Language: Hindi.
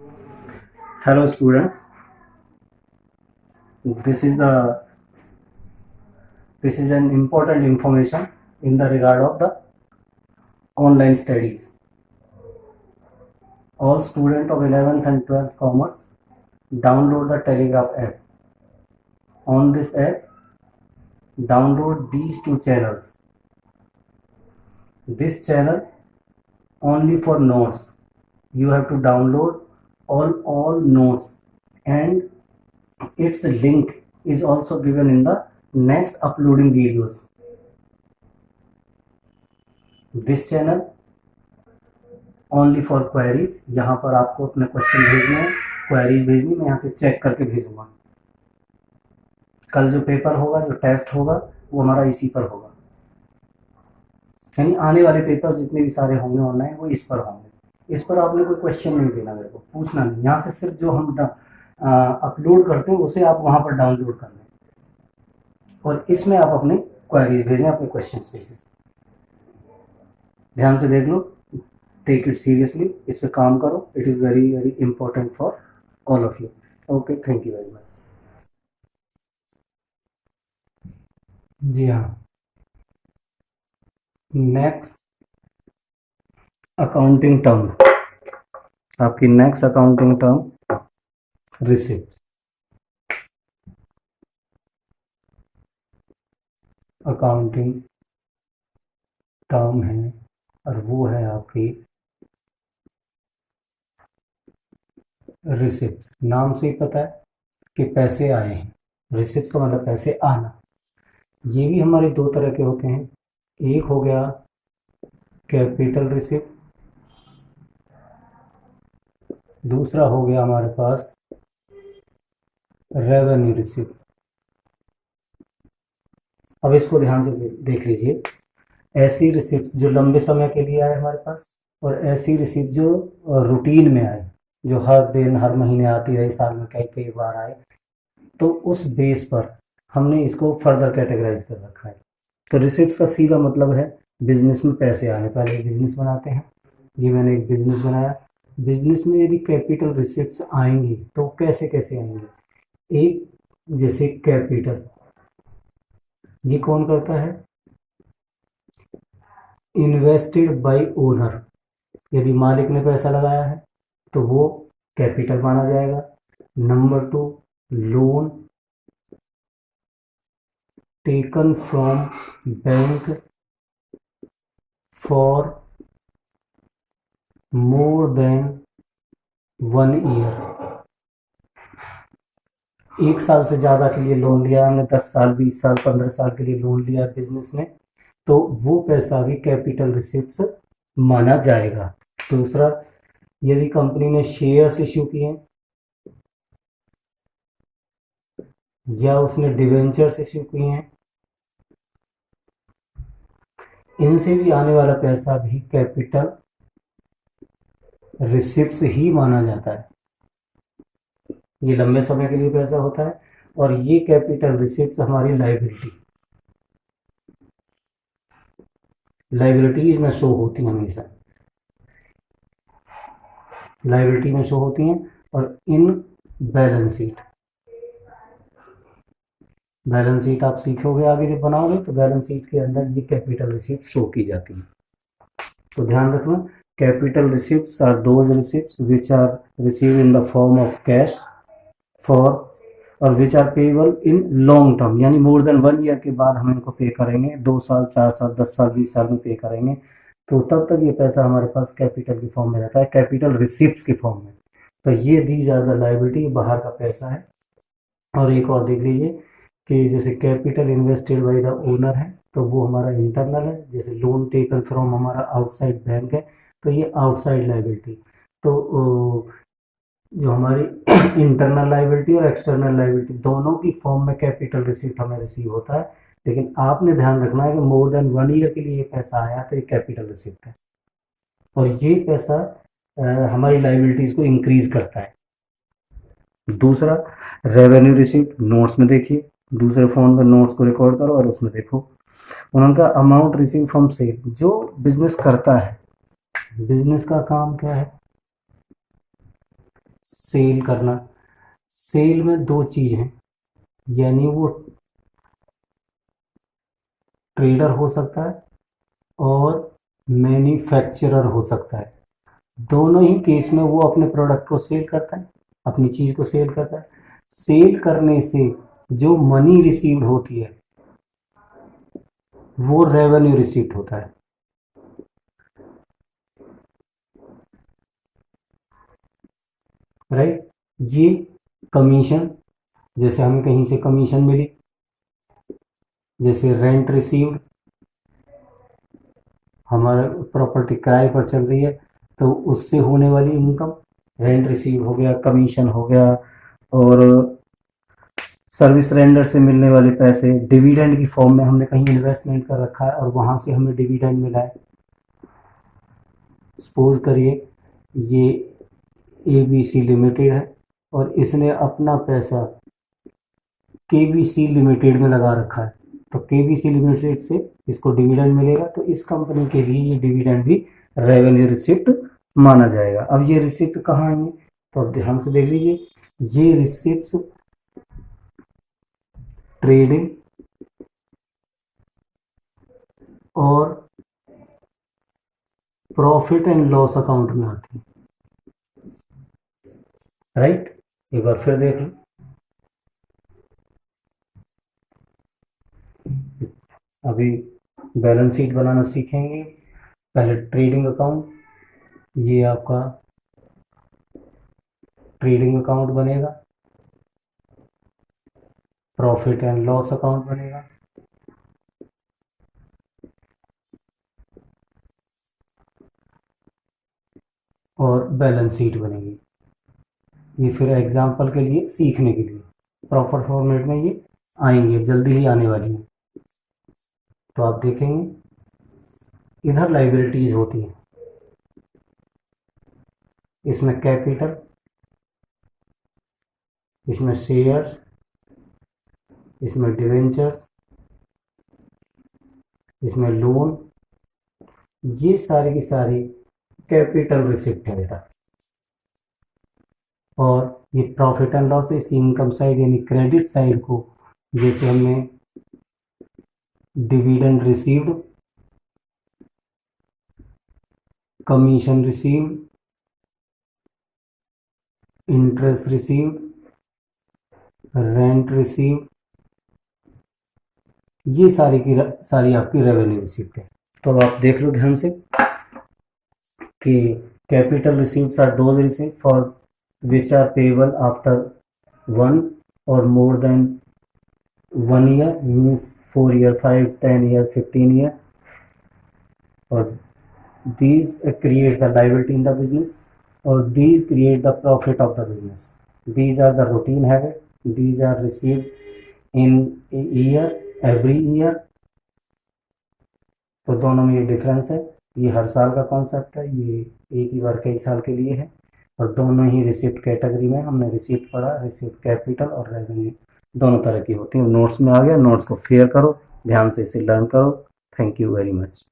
Hello students, this is the this is an important information in the regard of the online studies. All students of 11th and 12th commerce download the Telegraph app. On this app, download these two channels. This channel only for notes. You have to download all notes, and its link is also given in the next uploading videos. This channel only for queries, यहाँ पर आपको अपने क्वेश्चन भेजने हैं, क्वेरीज भेजनी, मैं यहाँ से चेक करके भेजूंगा। कल जो पेपर होगा, जो टेस्ट होगा, वो हमारा इसी पर होगा, यानी आने वाले पेपर जितने भी सारे होंगे ऑनलाइन वो इस पर होंगे। इस पर आपने कोई क्वेश्चन नहीं देना, मेरे को पूछना नहीं, यहाँ से सिर्फ जो हम अपलोड करते हैं उसे आप वहाँ पर डाउनलोड कर लें और इसमें आप अपने क्वेरीज भेजें, अपने क्वेश्चन भेजें। ध्यान से देख लो, टेक इट सीरियसली, इस पे काम करो। It is very very important for all of you. Okay, thank you very much. जी हाँ, नेक्स्ट अकाउंटिंग टर्म, आपकी next accounting term receipt. Accounting term है और वो है आपकी रिसिप्ट। नाम से ही पता है कि पैसे आए हैं, रिसिप्ट का मतलब पैसे आना। ये भी हमारे दो तरह के होते हैं, एक हो गया कैपिटल रिसिप्ट, दूसरा हो गया हमारे पास रेवेन्यू रिसिप्ट। अब इसको ध्यान से देख लीजिए, ऐसी रिसिप्ट जो लंबे समय के लिए आए हमारे पास, और ऐसी रिसिप्ट जो रूटीन में आए, जो हर दिन हर महीने आती रही, साल में कई कई बार आए, तो उस बेस पर हमने इसको फर्दर कैटेगराइज कर रखा है। तो रिसिप्ट का सीधा मतलब है बिजनेस में पैसे आने। पहले एक बिजनेस बनाते हैं, ये मैंने एक बिजनेस बनाया, बिजनेस में यदि कैपिटल रिसिप्ट आएंगी तो कैसे कैसे आएंगे। एक जैसे कैपिटल, ये कौन करता है, इन्वेस्टेड बाय ओनर, यदि मालिक ने पैसा लगाया है तो वो कैपिटल माना जाएगा। Number 2, loan taken from bank for more than 1 year, एक साल से ज़्यादा के लिए लोन लिया हमने, 10 साल 20 साल 15 साल के लिए लोन लिया बिजनेस ने, तो वो पैसा भी कैपिटल रिसिप्ट्स माना जाएगा। दूसरा, यदि कंपनी ने शेयर्स इश्यू किए या उसने डिवेंचर्स इश्यू किए हैं, इनसे भी आने वाला पैसा भी कैपिटल रिसिप्ट्स ही माना जाता है। ये लंबे समय के लिए पैसा होता है और ये कैपिटल रिसिप्ट्स हमारी लाइबिलिटीज में शो होती हैं, हमेशा लाइबिलिटी में शो होती हैं। और इन बैलेंस शीट आप सीखोगे आगे जब बनाओगे, तो बैलेंस शीट के अंदर ये कैपिटल रिसिप्ट शो की जाती है। तो ध्यान रखना, capital receipts are those receipts which are receive in the form of cash for और which are payable in long term, यानी मोर देन 1 ईयर के बाद हम इनको पे करेंगे, 2 साल 4 साल 10 साल 20 साल में पे करेंगे, तो तब तक ये पैसा हमारे पास कैपिटल के फॉर्म में रहता है, कैपिटल रिसिप्ट्स के फॉर्म में। तो ये दीज आर द लायबिलिटी, बाहर का पैसा है। और एक और देख लीजिए कि जैसे capital invested by the owner है तो वो हमारा इंटरनल है, जैसे लोन टेकन फ्रॉम हमारा आउटसाइड बैंक है तो ये आउटसाइड लायबिलिटी। तो जो हमारी इंटरनल लायबिलिटी और एक्सटर्नल लायबिलिटी दोनों की फॉर्म में कैपिटल रिसीप्ट हमें रिसीव होता है, लेकिन आपने ध्यान रखना है कि मोर देन 1 ईयर के लिए ये पैसा आया तो ये कैपिटल रिसीप्ट है और ये पैसा हमारी लायबिलिटीज को इंक्रीज करता है। दूसरा, रेवेन्यू रिसीप्ट, नोट्स में देखिए, दूसरे फोन पर नोट्स को रिकॉर्ड करो और उसमें देखो उनका अमाउंट रिसीव फ्रॉम सेल। जो बिजनेस करता है, बिजनेस का काम क्या है, सेल करना। सेल में दो चीज़ हैं, यानी वो ट्रेडर हो सकता है और मैन्युफैक्चरर हो सकता है। दोनों ही केस में वो अपने प्रोडक्ट को सेल करता है, अपनी चीज़ को सेल करता है। सेल करने से जो मनी रिसीव्ड होती है वो रेवेन्यू रिसीव्ड होता है। राइट। ये कमीशन, जैसे हमें कहीं से कमीशन मिली, जैसे रेंट रिसीव्ड, हमारा प्रॉपर्टी किराए पर चल रही है तो उससे होने वाली इनकम, रेंट रिसीव हो गया, कमीशन हो गया, और सर्विस रेंडर से मिलने वाले पैसे, डिविडेंड की फॉर्म में हमने कहीं इन्वेस्टमेंट कर रखा है और वहाँ से हमें डिविडेंड मिला है। सपोज करिए ये ABC लिमिटेड है और इसने अपना पैसा KBC लिमिटेड में लगा रखा है, तो KBC लिमिटेड से इसको डिविडेंड मिलेगा, तो इस कंपनी के लिए ये डिविडेंड भी रेवेन्यू रिसिप्ट माना जाएगा। अब ये रिसिप्ट कहाँ आएंगे, तो अब ध्यान से देख लीजिए, ये रिसिप्ट ट्रेडिंग और प्रॉफिट एंड लॉस अकाउंट में आती है। राइट, एक बार फिर देख लो। अभी बैलेंस शीट बनाना सीखेंगे। पहले ट्रेडिंग अकाउंट, ये आपका ट्रेडिंग अकाउंट बनेगा, प्रॉफिट एंड लॉस अकाउंट बनेगा, और बैलेंस शीट बनेगी। ये फिर एग्जाम्पल के लिए, सीखने के लिए, प्रॉपर फॉर्मेट में ये आएंगे, जल्दी ही आने वाली हैं। तो आप देखेंगे इधर लाइबिलिटीज होती हैं, इसमें कैपिटल, इसमें शेयर्स, इसमें डिवेंचर्स, इसमें लोन, ये सारी की सारी कैपिटल रिसिप्ट है बेटा। और ये प्रॉफिट एंड लॉस, इसकी इनकम साइड यानी क्रेडिट साइड को, जैसे हमने dividend received, commission received, interest received, rent received, ये सारी की सारी आपकी रेवेन्यू रिसिप्ट है। तो अब आप देख लो ध्यान से कि capital receiveds are those received for which are payable after 1 or more than 1 year, means 4 year, 5, 10 year, 15 year, or these create the liability in the business, or these create the profit of the business. These are the routine habit, these are received in a year, every year। तो दोनों में ये डिफरेंस है, ये हर साल का कॉन्सेप्ट है, ये एक ही बार कई साल के लिए है, और दोनों ही रिसिप्ट कैटेगरी में हमने रिसिप्ट पढ़ा, रिसिप्ट कैपिटल और रेवेन्यू दोनों तरह की होती हैं। नोट्स में आ गया, नोट्स को फेयर करो, ध्यान से इसे लर्न करो। Thank you very much.